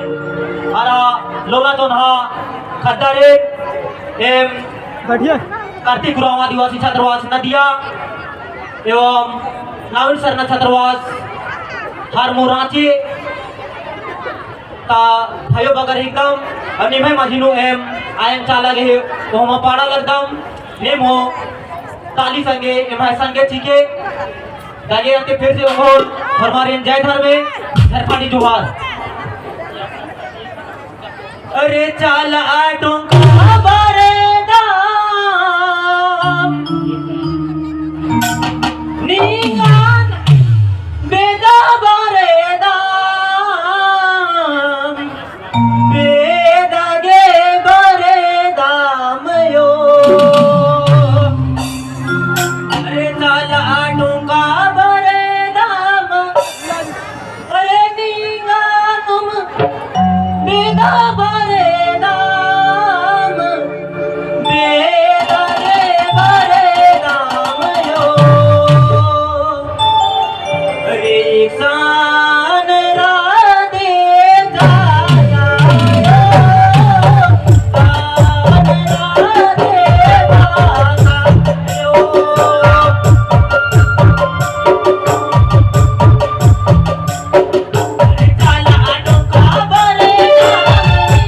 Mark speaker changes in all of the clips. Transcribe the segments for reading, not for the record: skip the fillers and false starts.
Speaker 1: आरा लोला तो नहा खद्दारे एम
Speaker 2: बढ़िया
Speaker 1: कार्तिक गुराव आदिवासी छात्रावास नदिया एवं नाविन सरना छात्रावास हारमो रांची ता भयो बगर एकदम अनि मैं माजिनो एम आयन चाला गे ओमा पाड़ा लगदम नेमो ताली संगे एम संगे चीके दागे अंते फिर से होल फरमारेन जय धर्मे सरपानी जोहार अरे चाला डोंका बारे दाम नींगान बेदा बारे दाम बेदागे बारे दाम यो अरे चाला डोंका बारे दाम अरे नींगान बेदा बारे दाम बेदागे बारे दाम यो अरे सान राधे जाया यो सान राधे भागा यो अरे चाला डोंका बारे दाम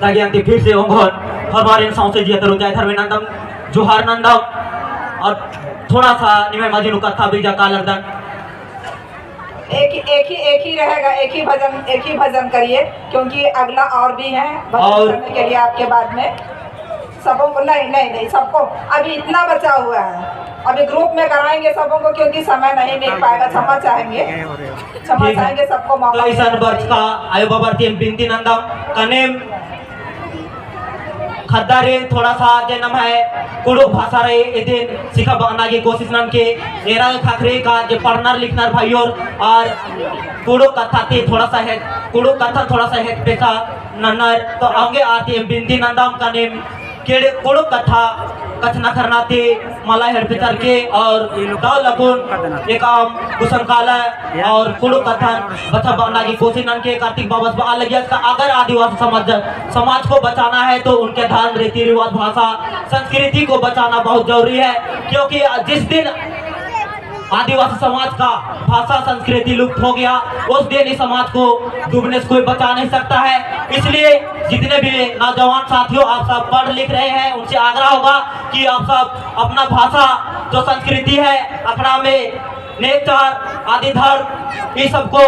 Speaker 1: ताकि अंति फिर से ओंघोन हमारे सांसे जिया तरुण जाय धर्मे नंदम जोहार नंदम और थोड़ा सा निमे मजिनु कथा बीजा कालरदन
Speaker 2: एक ही रहेगा। एक ही भजन करिए क्योंकि अगला और भी है भजन करने के लिए आपके बाद में सबों को नहीं सबको अभी इतना बचा हुआ है। अभी ग्रुप में कराएंगे सबों को क्योंकि समय नहीं मिल पाएगा। क्षमा चाहेंगे सबको मौका।
Speaker 1: तो इस वर्ष का आयु बाबा बिनती नंदम कनेम खद्दारे थोड़ा सा जन्म है कुड़ो भाषा रे एदिन सिखा बनाने की कोशिश नम के एरा खाखरे का जो पढ़ना लिखना भाइयों और कुड़ो कथा ते थोड़ा सा है कुड़ो कथा थोड़ा सा है पेशा नन्नर तो आगे आते हैं बिंदी नंदम का नेम केड़े कुड़ो कथा कथना करना ते मला हेड पितर के और दाव लगुन एक आम कुशन काला और कुड़ो कथा बचा बनाने की कोशिश नम के कार्तिक बाबस बा लगिया का अगर आदिवासी समाज को बचाना है तो उनके धर्म रीति रिवाज भाषा संस्कृति को बचाना बहुत जरूरी है क्योंकि जिस दिन आदिवासी समाज का भाषा संस्कृति लुप्त हो गया उस दिन इस समाज को डूबने से कोई बचा नहीं सकता है। इसलिए जितने भी नौजवान साथियों आप सब पढ़ लिख रहे हैं उनसे आग्रह होगा कि आप सब अपना भाषा जो संस्कृति है अखड़ा में नेचर आदि धर्म इस सबको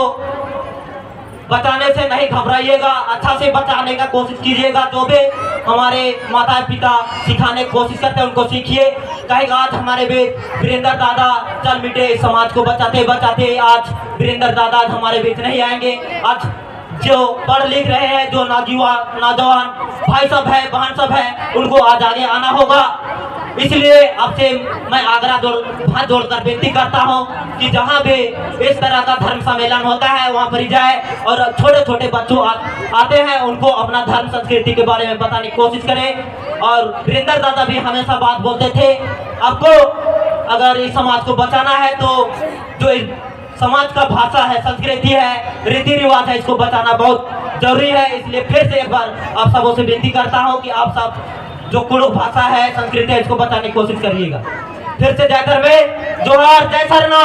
Speaker 1: बचाने से नहीं घबराइएगा। अच्छा से बचाने का कोशिश कीजिएगा। जो भी हमारे माता पिता सिखाने की कोशिश करते हैं उनको सीखिए। कहेगा आज हमारे वीरेंद्र दादा चल मिटे समाज को बचाते बचाते आज वीरेंद्र दादा आज हमारे बीच नहीं आएंगे। आज जो पढ़ लिख रहे हैं जो नौजवान भाई सब है बहन सब है उनको आज आगे आना होगा। इसलिए आपसे मैं आग्रह हाथ जोड़कर विनती करता हूं कि जहां भी इस तरह का धर्म सम्मेलन होता है वहां पर जाए और छोटे छोटे बच्चों आते हैं उनको अपना धर्म संस्कृति के बारे में बताने की कोशिश करें। और वीरेंद्र दादा भी हमेशा बात बोलते थे आपको अगर इस समाज को बचाना है तो जो समाज का भाषा है संस्कृति है रीति रिवाज है इसको बचाना बहुत जरूरी है। इसलिए फिर से एक बार आप सबों से विनती करता हूँ कि आप सब जो कुड़ो भाषा है संस्कृति है इसको बताने की कोशिश करिएगा। फिर से जय धर्मे जोहार जय सरना।